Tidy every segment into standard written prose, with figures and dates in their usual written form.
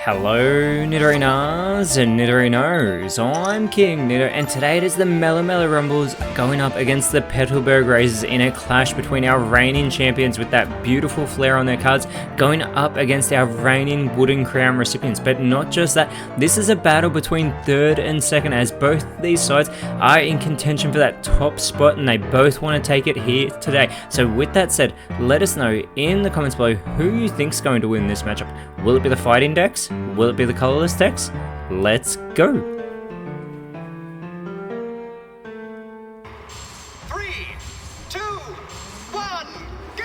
Hello Nidorinas and Nidorinos, I'm KingNido and today it is the Melemele Rumbles going up against the Petalburg Razors in a clash between our reigning champions with that beautiful flair on their cards going up against our reigning wooden crown recipients. But not just that, this is a battle between third and second as both these sides are in contention for that top spot and they both want to take it here today. So with that said, let us know in the comments below who you think's going to win this matchup. Will it be the fighting decks? Will it be the colorless decks? Let's go! 3, 2, 1, go!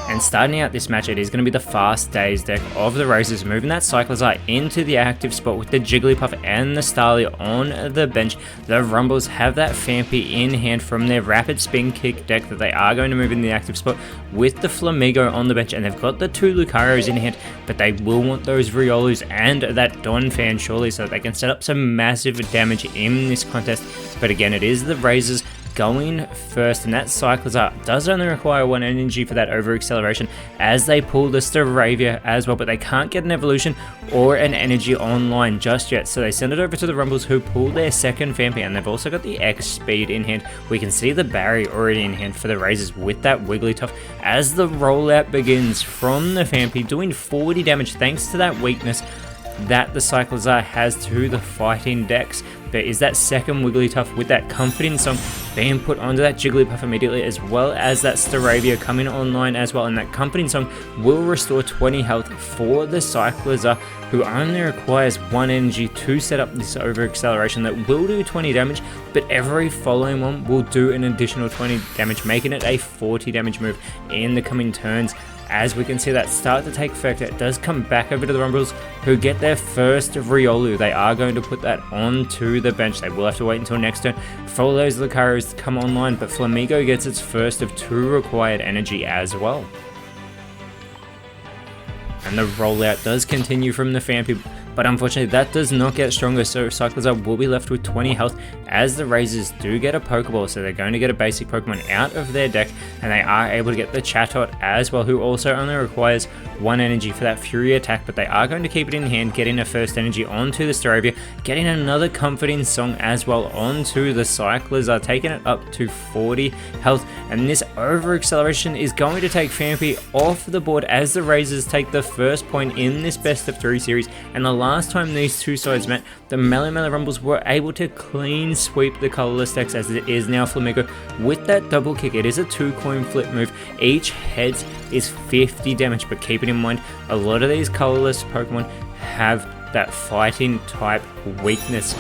And starting out this match, it is going to be the Fast Days deck of the Razors, moving that Cyclozar into the active spot with the Jigglypuff and the Starly on the bench. The Rumbles have that Phanpy in hand from their Rapid Spin Kick deck that they are going to move in the active spot with the Flamigo on the bench, and they've got the two Lucarios in hand, but they will want those Riolus and that Donphan surely so that they can set up some massive damage in this contest. But again, it is the Razors going first, and that Cyclozar does only require 1 energy for that over acceleration as they pull the Staravia as well, but they can't get an evolution or an energy online just yet, so they send it over to the Rumbles who pull their second Phanpy, and they've also got the X speed in hand. We can see the Barry already in hand for the Razors with that Wigglytuff as the rollout begins from the Phanpy, doing 40 damage thanks to that weakness that the Cyclozar has to the fighting decks. But is that second Wigglytuff with that Comforting Song being put onto that Jigglypuff immediately, as well as that Staravia coming online as well, and that Comforting Song will restore 20 health for the Cyclozar, who only requires 1 energy to set up this over acceleration that will do 20 damage, but every following one will do an additional 20 damage, making it a 40 damage move in the coming turns. As we can see that start to take effect, it does come back over to the Rumbles who get their first Riolu. They are going to put that onto the bench. They will have to wait until next turn for all those Lucarios to come online, but Flamigo gets its first of 2 required energy as well. And the rollout does continue from the Phanpy, but unfortunately that does not get stronger, so Cyclozar will be left with 20 health as the Razors do get a Pokeball, so they're going to get a basic Pokemon out of their deck, and they are able to get the Chatot as well, who also only requires 1 energy for that Fury attack, but they are going to keep it in hand, getting a first energy onto the Staravia, getting another Comforting Song as well onto the Cyclozar, taking it up to 40 health, and this over acceleration is going to take Phanpy off the board as the Razors take the first point in this best of 3 series. And the last time these two sides met, the Melemele Rumbles were able to clean sweep the colorless decks, as it is now Flamigo with that double kick. It is a 2 coin flip move. Each heads is 50 damage, but keep it in mind, a lot of these colorless Pokemon have that fighting type weakness.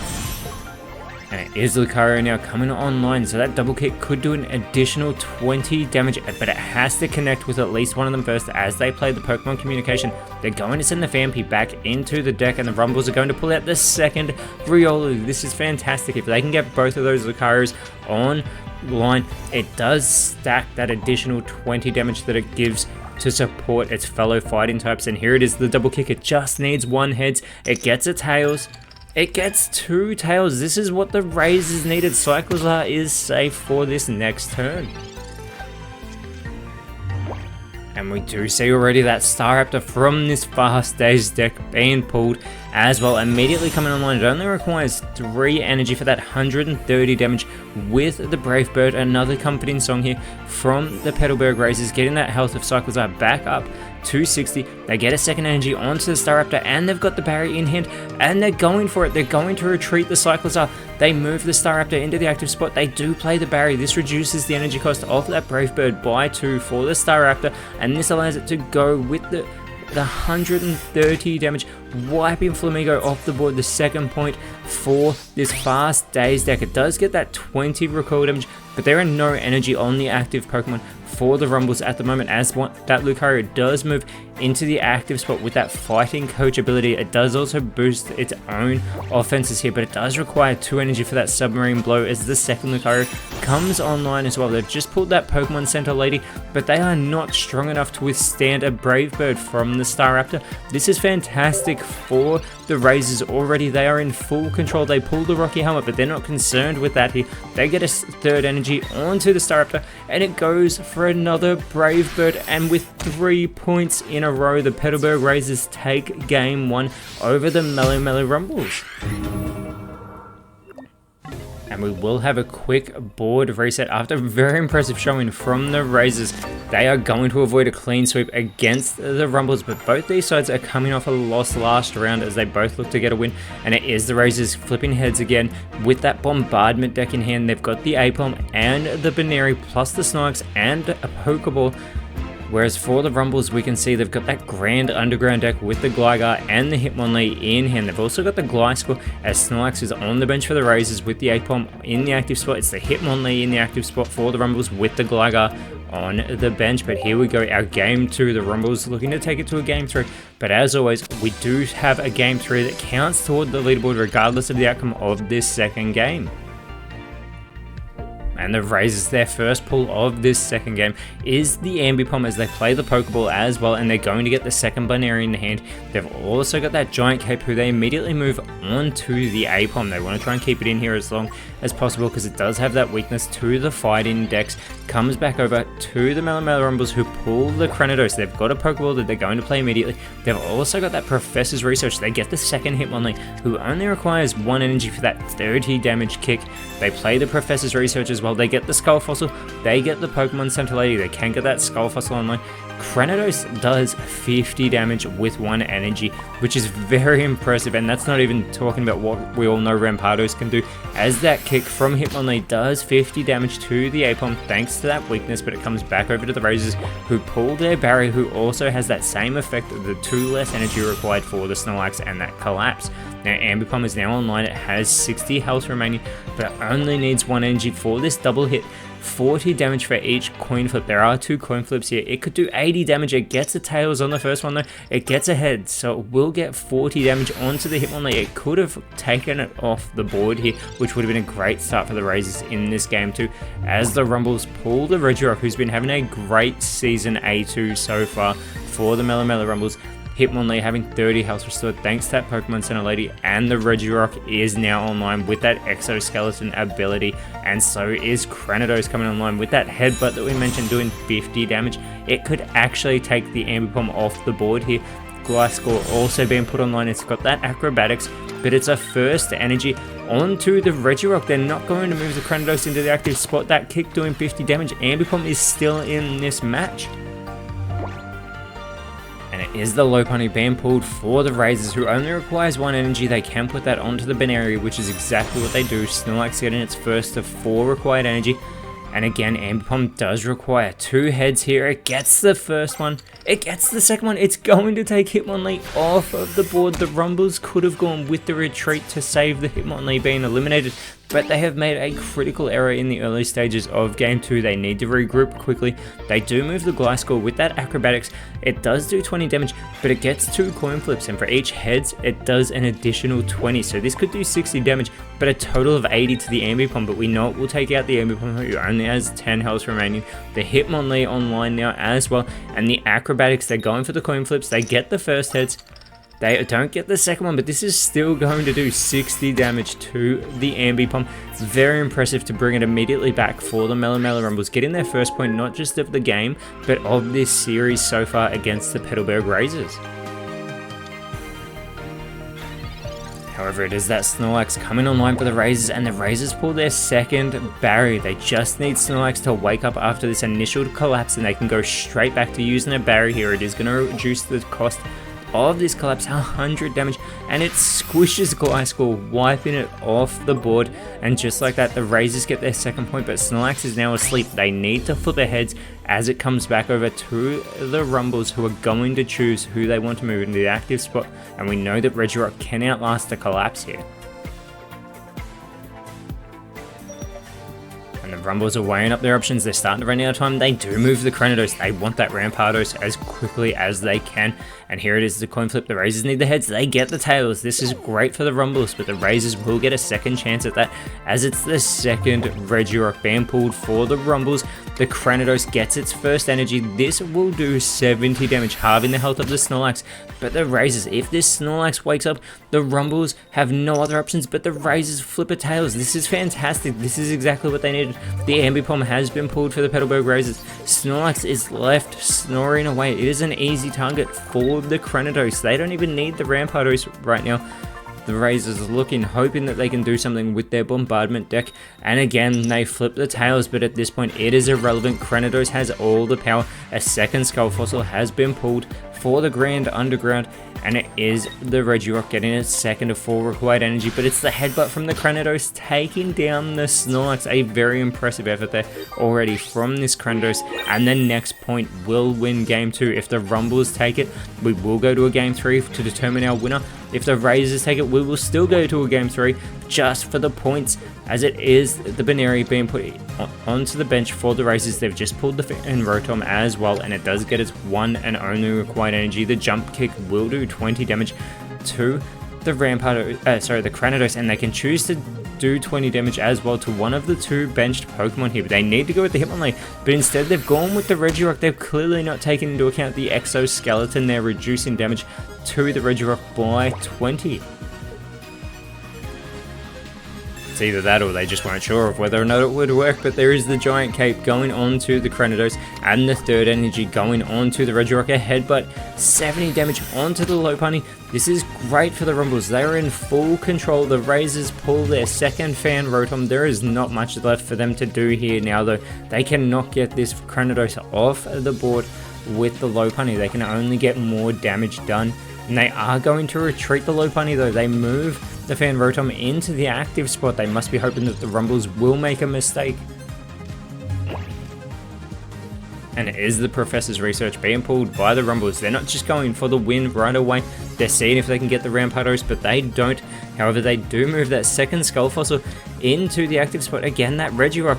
And it is Lucario now coming online, so that double kick could do an additional 20 damage, but it has to connect with at least one of them first as they play the Pokemon communication. They're going to send the Phanpy back into the deck, and the Rumbles are going to pull out the second Riolu. This is fantastic. If they can get both of those Lucarios online, it does stack that additional 20 damage that it gives to support its fellow fighting types. And here it is, the double kick. It just needs 1 heads. It gets a tails. It gets 2 tails. This is what the Razors needed. Cyclozar is safe for this next turn. And we do see already that Staraptor from this Fast Days deck being pulled as well, immediately coming online. It only requires 3 energy for that 130 damage with the Brave Bird. Another Comforting Song here from the Petalburg Razors, getting that health of Cyclozar back up to 60. They get a second energy onto the Staraptor, and they've got the Barry in hand, and they're going for it. They're going to retreat the Cyclozar. They move the Staraptor into the active spot. They do play the Barry. This reduces the energy cost of that Brave Bird by 2 for the Staraptor, and this allows it to go with the 130 damage, wiping Flamigo off the board. The second point for this Fast Days deck. It does get that 20 recoil damage, but there are no energy on the active Pokemon for the Rumbles at the moment, as that Lucario does move into the active spot with that Fighting Coach ability. It does also boost its own offenses here, but it does require 2 energy for that Submarine Blow as the second Lucario comes online as well. They've just pulled that Pokemon Center Lady, but they are not strong enough to withstand a Brave Bird from the Staraptor. This is fantastic for the Razors already. They are in full control. They pull the Rocky Helmet, but they're not concerned with that here. They get a third energy onto the Staraptor, and it goes for for another Brave Bird, and with 3 points in a row, the Petalburg Razors take game 1 over the Melemele Rumbles. And we will have a quick board reset after a very impressive showing from the Razors. They are going to avoid a clean sweep against the Rumbles, but both these sides are coming off a loss last round as they both look to get a win. And it is the Razors flipping heads again with that bombardment deck in hand. They've got the Apom and the Baneri plus the Snorlax and a Pokeball. Whereas for the Rumbles, we can see they've got that Grand Underground deck with the Gligar and the Hitmonlee in hand. They've also got the Gliscor as Snorlax is on the bench for the Razors with the Apom in the active spot. It's the Hitmonlee in the active spot for the Rumbles with the Gligar on the bench. But here we go, our game 2, the Rumbles looking to take it to a game 3. But as always, we do have a game 3 that counts toward the leaderboard regardless of the outcome of this second game. And the Razors, their first pull of this second game is the Ambipom as they play the Pokeball as well, and they're going to get the second Baneri in hand. They've also got that Giant Cape who they immediately move on to the Apom. They want to try and keep it in here as long as possible because it does have that weakness to the fighting decks. Comes back over to the Melemele Rumbles who pull the Cranidos. They've got a Pokeball that they're going to play immediately. They've also got that Professor's Research. They get the second Hitmonlee who only requires 1 energy for that 30 damage kick. They play the Professor's Research as well. They get the Skull Fossil, they get the Pokemon Center Lady, they can get that Skull Fossil online. Cranidos does 50 damage with 1 energy, which is very impressive, and that's not even talking about what we all know Rampardos can do, as that kick from Hitmonlee does 50 damage to the Apom thanks to that weakness, but it comes back over to the Razors who pull their Barrier, who also has that same effect of the 2 less energy required for the Snorlax and that Collapse. Now Ambipom is now online, it has 60 health remaining, but it only needs 1 energy for this double hit. 40 damage for each coin flip. There are 2 coin flips here. It could do 80 damage. It gets a tails on the first one though. It gets a head, so it will get 40 damage onto the Hitmonlee. It could have taken it off the board here, which would have been a great start for the Razors in this game too, as the Rumbles pull the Regirock, who's been having a great season A2 so far for the Melemele Rumbles. Hitmonlee having 30 health restored thanks to that Pokemon Center Lady, and the Regirock is now online with that Exoskeleton ability, and so is Cranidos coming online with that Headbutt that we mentioned doing 50 damage. It could actually take the Ambipom off the board here. Gliscor also being put online, it's got that Acrobatics, but it's a first energy onto the Regirock. They're not going to move the Cranidos into the active spot. That kick doing 50 damage. Ambipom is still in this match. And it is the Lopunny being pulled for the Razors, who only requires 1 energy. They can put that onto the Baneri, which is exactly what they do. Snorlax getting its first of 4 required energy. And again, Ambipom does require 2 heads here. It gets the first one. It gets the second one. It's going to take Hitmonlee off of the board. The Rumbles could have gone with the retreat to save the Hitmonlee being eliminated, but they have made a critical error in the early stages of Game 2. They need to regroup quickly. They do move the Gliscor with that Acrobatics. It does do 20 damage, but it gets 2 coin flips, and for each heads, it does an additional 20. So this could do 60 damage, but a total of 80 to the Ambipom, but we know it will take out the Ambipom, who only has 10 health remaining. The Hitmonlee online now as well, and the Acrobatics, they're going for the coin flips. They get the first heads. They don't get the second one, but this is still going to do 60 damage to the Ambipom. Very impressive to bring it immediately back for the Melemele Rumbles, getting their first point not just of the game, but of this series so far against the Petalburg Razors. However, it is that Snorlax coming online for the Razors, and the Razors pull their second Barrier. They just need Snorlax to wake up after this initial collapse, and they can go straight back to using a Barrier here. It is going to reduce the cost of this collapse 100 damage, and it squishes Gliscor, wiping it off the board. And just like that, the Razors get their second point, but Snorlax is now asleep. They need to flip their heads as it comes back over to the Rumbles, who are going to choose who they want to move into the active spot, and we know that Regirock can outlast the collapse here. And the Rumbles are weighing up their options. They're starting to run out of time. They do move the Cranidos. They want that Rampardos as quickly as they can. And here it is, the coin flip. The Razors need the heads. They get the tails. This is great for the Rumbles, but the Razors will get a second chance at that, as it's the second Regirock being pulled for the Rumbles. The Cranidos gets its first energy. This will do 70 damage, halving the health of the Snorlax. But the Razors, if this Snorlax wakes up, the Rumbles have no other options but the Razors flip a tails. This is fantastic. This is exactly what they needed. The Ambipom has been pulled for the Petalburg Razors. Snorlax is left snoring away. It is an easy target for the Cranidos. They don't even need the Rampardos right now. The Razors are looking, hoping that they can do something with their bombardment deck, and again they flip the tails, but at this point it is irrelevant. Cranidos has all the power. A second Skull Fossil has been pulled for the Grand Underground, and it is the Regirock getting its second of 4 required energy, but it's the headbutt from the Cranidos taking down the Snorlax. A very impressive effort there already from this Cranidos, and the next point will win game 2. If the Rumbles take it, we will go to a game 3 to determine our winner. If the Razors take it, we will still go to a game 3 just for the points, as it is the Baneri being put onto the bench for the Razors. They've just pulled the Rotom as well, and it does get its one and only required energy. The jump kick will do 20 damage to the the Cranidos, and they can choose to do 20 damage as well to one of the 2 benched Pokemon here, but they need to go with the Hitmonlee, but instead they've gone with the Regirock. They've clearly not taken into account the Exoskeleton. They're reducing damage to the Regirock by 20. It's either that or they just weren't sure of whether or not it would work, but there is the Giant Cape going on to the Cranidos, and the third energy going on to the Regirock. A headbutt, 70 damage onto the Lopunny. This is great for the Rumbles. They are in full control. The Razors pull their second Fan Rotom. There is not much left for them to do here now, though. They cannot get this Cranidos off the board with the Lopunny. They can only get more damage done, and they are going to retreat the Lopunny, though. They move the Fan Rotom into the active spot. They must be hoping that the Rumbles will make a mistake. And it is the Professor's Research being pulled by the Rumbles. They're not just going for the win right away. They're seeing if they can get the Rampardos, but they don't. However, they do move that second Skull Fossil into the active spot. Again, that Regirock,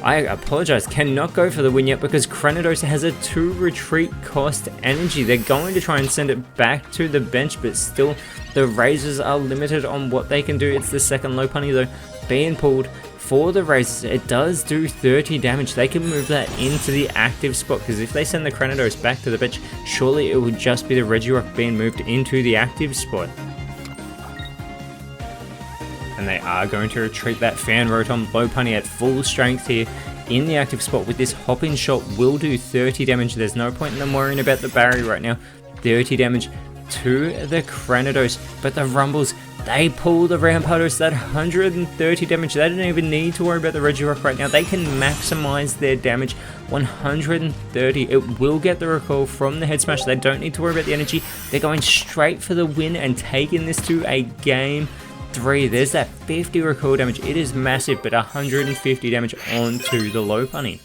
I apologize, cannot go for the win yet because Cranidos has a 2 retreat cost energy. They're going to try and send it back to the bench, but still the Razors are limited on what they can do. It's the second Lopunny though being pulled for the Razors. It does do 30 damage. They can move that into the active spot, because if they send the Cranidos back to the bench, surely it would just be the Regirock being moved into the active spot. And they are going to retreat that Fan Rotom. Lopunny at full strength here in the active spot with this Hopping Shot will do 30 damage. There's no point in them worrying about the Barry right now. 30 damage to the Cranidos, but the Rumbles, they pull the Rampardos. That 130 damage. They don't even need to worry about the Regirock right now. They can maximize their damage. 130. It will get the recall from the Head Smash. They don't need to worry about the energy. They're going straight for the win and taking this to a game 3. There's that 50 recall damage. It is massive, but 150 damage onto the Lopunny.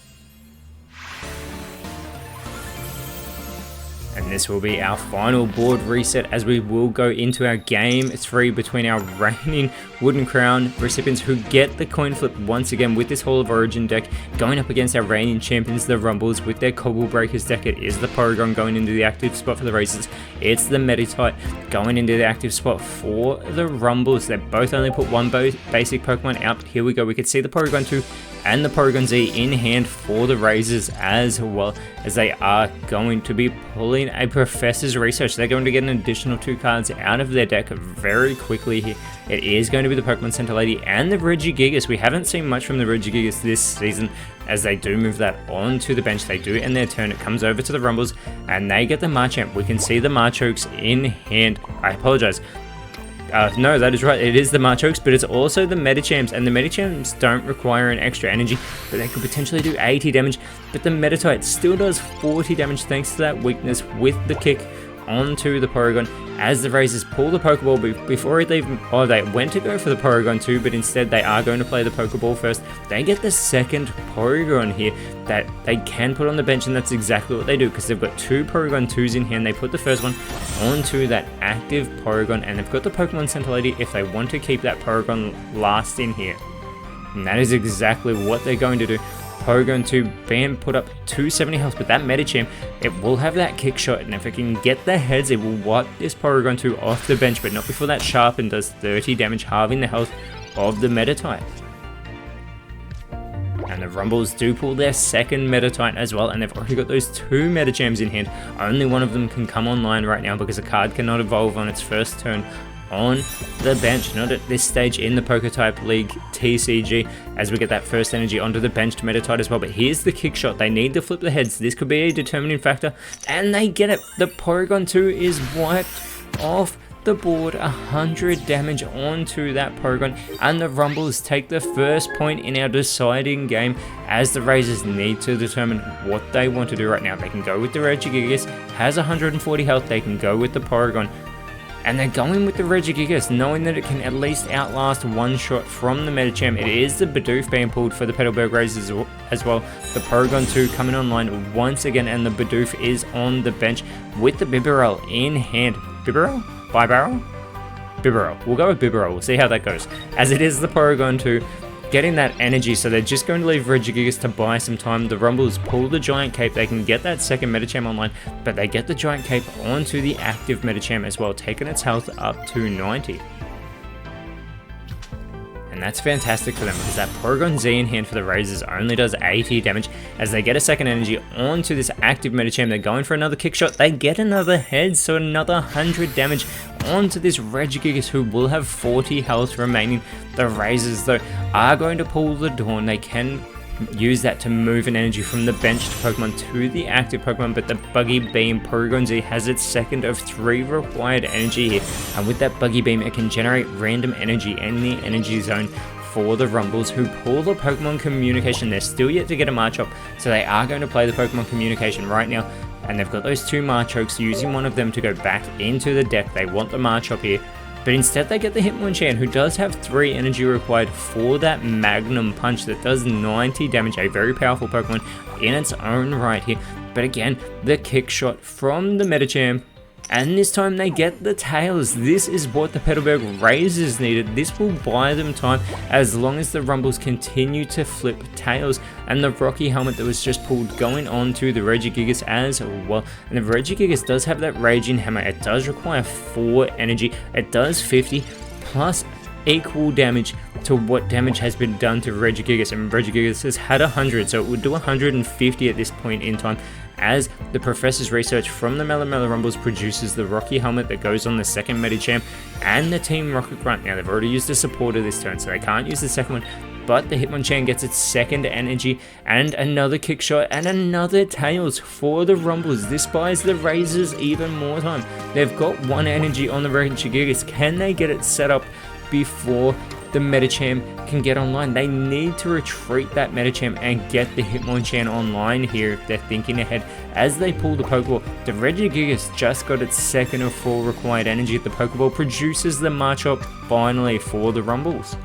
And this will be our final board reset, as we will go into our game 3 between our reigning Wooden Crown recipients, who get the coin flip once again with this Hall of Origin deck, going up against our reigning champions, the Rumbles, with their Cobble Breakers deck. It is the Porygon going into the active spot for the Razors. It's the Monotype going into the active spot for the Rumbles. They both only put one basic Pokemon out, but here we go. We can see the Porygon 2 and the Porygon Z in hand for the Razors, as well as they are going to be pulling a Professor's Research. They're going to get an additional 2 cards out of their deck very quickly here. It is going to be the Pokemon Center Lady and the Regigigas. We haven't seen much from the Regigigas this season, as they do move that onto the bench. They do end their turn. It comes over to the Rumbles, and they get the Marchamp. We can see the Marchokes in hand. I apologize. No, that is right. It is the Marchokes, but it's also the Metachamps, and the Metachamps don't require an extra energy, but they could potentially do 80 damage. But the Metatite still does 40 damage thanks to that weakness with the kick onto the Porygon, as the Razors pull the Pokeball before it leave. Oh, they went to go for the Porygon 2, but instead they are going to play the Pokeball first. They get the second Porygon here that they can put on the bench, and that's exactly what they do, because they've got 2 Porygon 2s in hand. They put the first one onto that active Porygon, and they've got the Pokemon Center Lady if they want to keep that Porygon last in here. And that is exactly what they're going to do. Porygon 2 being put up 270 health, but that Metachamp, it will have that kick shot, and if it can get the heads, it will wipe this Porygon 2 off the bench, but not before that Sharpen does 30 damage, halving the health of the Metatite. And the Rumbles do pull their second Metatite as well, and they've already got those 2 Metachamps in hand. Only one of them can come online right now because a card cannot evolve on its first turn on the bench, not at this stage in the PokeType League TCG, as we get that first energy onto the bench to Monotype as well. But here's the kick shot. They need to flip the heads. This could be a determining factor, and they get it. The Porygon 2 is wiped off the board, 100 damage onto that Porygon, and the Rumbles take the first point in our deciding game, as the Razors need to determine what they want to do right now. They can go with the Regigigas, has 140 health, they can go with the Porygon, and they're going with the Regigigas, knowing that it can at least outlast one shot from the Medicham. It is the Bidoof being pulled for the Petalburg Razors as well. The Porygon 2 coming online once again, and the Bidoof is on the bench with the Bibarel in hand. Bibarel? Bibarel? Bibarel. We'll go with Bibarel. We'll see how that goes. As it is the Porygon 2 getting that energy, so they're just going to leave Regigigas to buy some time. The Rumbles pull the Giant Cape. They can get that second Medicham online, but they get the Giant Cape onto the active Medicham as well, taking its health up to 90. And that's fantastic for them, because that Porygon Z in hand for the Razors only does 80 damage. As they get a second energy onto this active Medicham, they're going for another kick shot. They get another head, so another 100 damage onto this Regigigas, who will have 40 health remaining. The Razors, though, are going to pull the Dawn. They can use that to move an energy from the benched Pokemon to the active Pokemon, but the Buggy Beam Porygon Z has its second of 3 required energy here, and with that Buggy Beam it can generate random energy in the energy zone for the Rumbles, who pull the Pokemon Communication. They're still yet to get a Marchop, so they are going to play the Pokemon Communication right now, and they've got those 2 Marchokes, using one of them to go back into the deck. They want the Marchop here, but instead they get the Hitmonchan, who does have 3 energy required for that Magnum Punch that does 90 damage, a very powerful Pokemon in its own right here. But again, the kick shot from the Medicham, and this time they get the Tails. This is what the Petalburg Razors needed. This will buy them time as long as the Rumbles continue to flip Tails. And the Rocky Helmet that was just pulled going on to the Regigigas as well. And the Regigigas does have that Raging Hammer. It does require 4 energy. It does 50 plus equal damage to what damage has been done to Regigigas, and Regigigas has had 100, so it would do 150 at this point in time, as the Professor's research from the Melemele Rumbles produces the Rocky Helmet that goes on the second Medicham and the Team Rocket Grunt. Now they've already used a supporter this turn, so they can't use the second one, but the Hitmonchan gets its second energy, and another kick shot, and another Tails for the Rumbles. This buys the Razors even more time. They've got 1 energy on the Regigigas. Can they get it set up before the Medicham can get online? They need to retreat that Medicham and get the Hitmonchan online here if they're thinking ahead. As they pull the Pokeball, the Regigigas just got its second of 4 required energy. The Pokeball produces the Marchop finally for the Rumbles.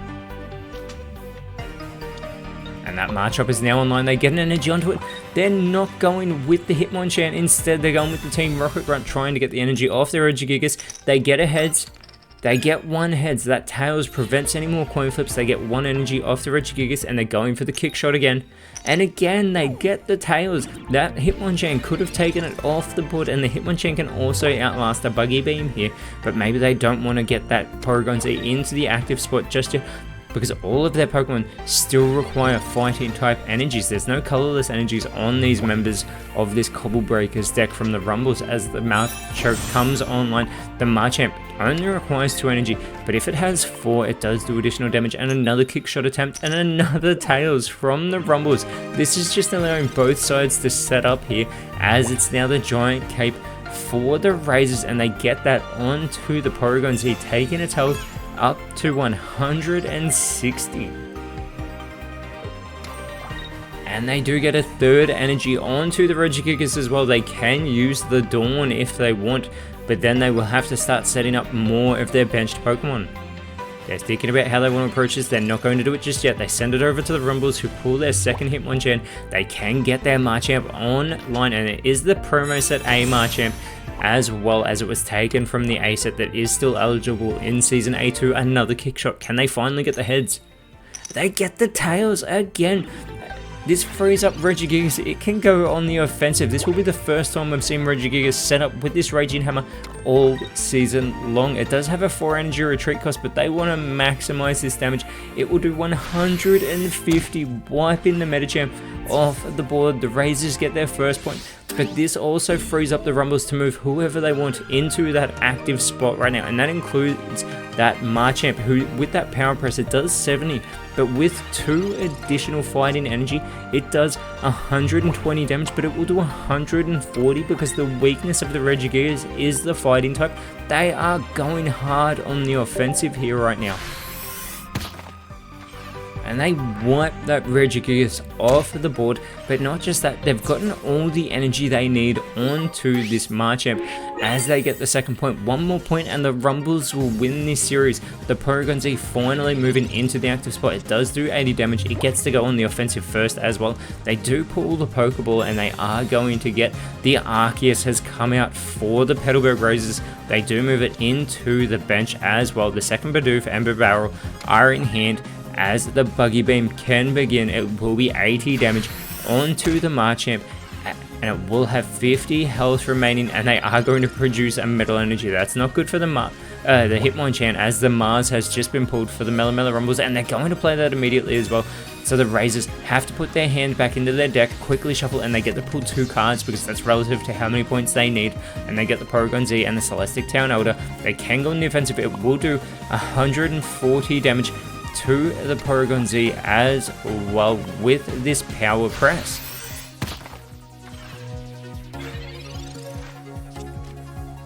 And that Marchop is now online. They get an energy onto it. They're not going with the Hitmonchan. Instead, they're going with the Team Rocket Grunt, trying to get the energy off their Regigigas. They get a heads. They get 1 heads. That Tails prevents any more coin flips. They get 1 energy off the Regigigas, and they're going for the kick shot again. And again, they get the Tails. That Hitmonchan could have taken it off the board, and the Hitmonchan can also outlast a Buggy Beam here. But maybe they don't want to get that Porygon Z into the active spot just yet, because all of their Pokemon still require fighting type energies. There's no colorless energies on these members of this Cobble Breakers deck from the Rumbles. As the Marchop comes online, the Marchop only requires 2 energy, but if it has 4, it does do additional damage. And another kick shot attempt, and another Tails from the Rumbles. This is just allowing both sides to set up here, as it's now the Giant Cape for the Razors, and they get that onto the Porygon Z, taking its health up to 160. And they do get a 3rd energy onto the Regigigas as well. They can use the Dawn if they want, but then they will have to start setting up more of their benched Pokemon. They're thinking about how they want to approach this. They're not going to do it just yet. They send it over to the Rumbles, who pull their second Hitmonchan. They can get their Marchop online, and it is the promo set A Marchop, as well as it was taken from the A set that is still eligible in Season A2. Another kick shot. Can they finally get the heads? They get the Tails again. This frees up Regigigas. It can go on the offensive. This will be the first time I've seen Regigigas set up with this Raging Hammer all season long. It does have a 4 energy retreat cost, but they want to maximize this damage. It will do 150, wiping the Medicham off the board. The Razors get their first point. but this also frees up the Rumbles to move whoever they want into that active spot right now, and that includes that Machamp, who with that power press it does 70, but with 2 additional fighting energy it does 120 damage, but it will do 140 because the weakness of the Regigigas is the fighting type. They are going hard on the offensive here right now, and they wipe that Regigigas off the board. But not just that, they've gotten all the energy they need onto this Machamp as they get the second point. One more point and the Rumbles will win this series. The Porygon Z finally moving into the active spot. It does do 80 damage. It gets to go on the offensive first as well. They do pull the Pokeball and they are going to get the Arceus has come out for the Petalburg Razors. They do move it into the bench as well. The second Bidoof and Barrel are in hand as the Buggy Beam can begin. It will be 80 damage onto the Machamp, and it will have 50 health remaining, and they are going to produce a Metal Energy. That's not good for the Hitmonchan, as the Mars has just been pulled for the Melemele Rumbles, and they're going to play that immediately as well. So the Razors have to put their hand back into their deck, quickly shuffle, and they get to pull 2 cards because that's relative to how many points they need. And they get the Porygon Z and the Celestic Town Elder. They can go on the offensive. It will do 140 damage to the Porygon Z as well with this power press.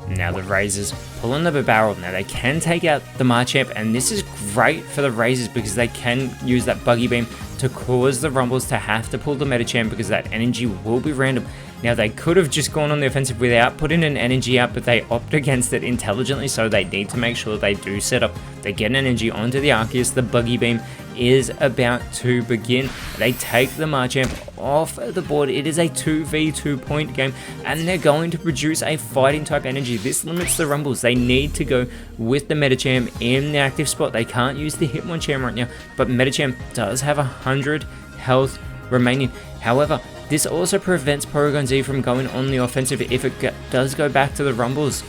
Now the Razors pull on the barrel. Now they can take out the Machamp, and this is great for the Razors because they can use that Buggy Beam to cause the Rumbles to have to pull the Medicham because that energy will be random. Now they could have just gone on the offensive without putting an energy out, but they opt against it intelligently, so they need to make sure they do set up. They get an energy onto the Arceus. The Buggy Beam is about to begin. They take the Machamp off the board. It is a 2v2 point game, and they're going to produce a fighting type energy. This limits the Rumbles. They need to go with the Medicham in the active spot. They can't use the Hitmonchan right now, but Medicham does have 100 health remaining. However, this also prevents Porygon Z from going on the offensive if it does go back to the Rumbles.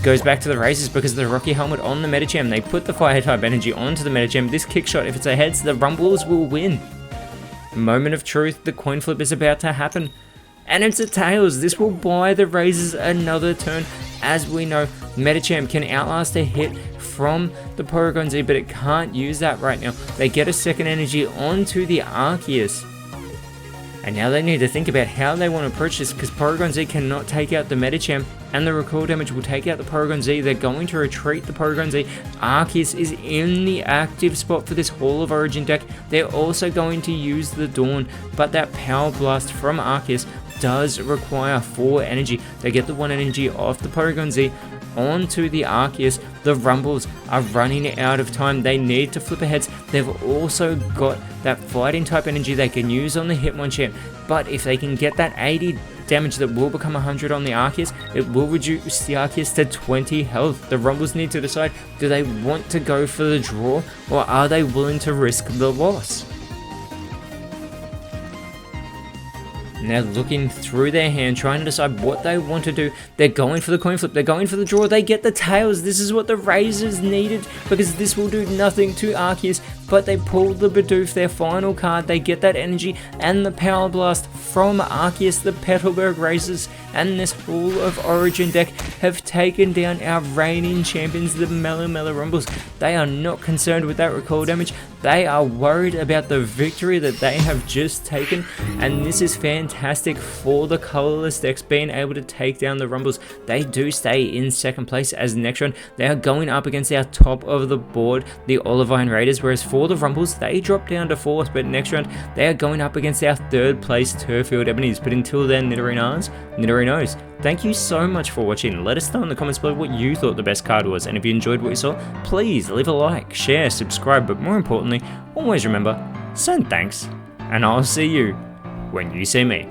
Goes back to the Razors because of the Rocky Helmet on the Medicham. They put the Fire type energy onto the Medicham. This kick shot, if it's a heads, the Rumbles will win. Moment of truth, the coin flip is about to happen. And it's a tails. This will buy the Razors another turn. As we know, Medicham can outlast a hit from the Porygon Z, but it can't use that right now. They get a second energy onto the Arceus. And now they need to think about how they want to approach this, because Porygon Z cannot take out the Medicham, and the recoil damage will take out the Porygon Z. They're going to retreat the Porygon Z. Arceus is in the active spot for this Hall of Origin deck. They're also going to use the Dawn, but that Power Blast from Arceus does require 4 energy. They get the 1 energy off the Porygon Z onto the Arceus. The Rumbles are running out of time. They need to flip aheads. They've also got that fighting type energy they can use on the Hitmonchan, but if they can get that 80 damage that will become 100 on the Arceus, it will reduce the Arceus to 20 health. The Rumbles need to decide, do they want to go for the draw, or are they willing to risk the loss? Now looking through their hand, trying to decide what they want to do. They're going for the coin flip, they're going for the draw, they get the tails. This is what the Razors needed, because this will do nothing to Arceus, but they pull the Bidoof, their final card. They get that energy and the Power Blast from Arceus. The Petalburg Razors and this Hall of Origin deck have taken down our reigning champions, the Melemele Rumbles. They are not concerned with that recoil damage. They are worried about the victory that they have just taken, and this is fantastic for the Colorless decks being able to take down the Rumbles. They do stay in second place, as next round they are going up against our top of the board, the Olivine Raiders, whereas for the Rumbles they drop down to 4th, but next round they are going up against our 3rd place Turffield Ebonies. But until then, Nidorinas, Nidorinos, thank you so much for watching. Let us know in the comments below what you thought the best card was, and if you enjoyed what you saw, please leave a like, share, subscribe, but more importantly, always remember, send thanks, and I'll see you when you see me.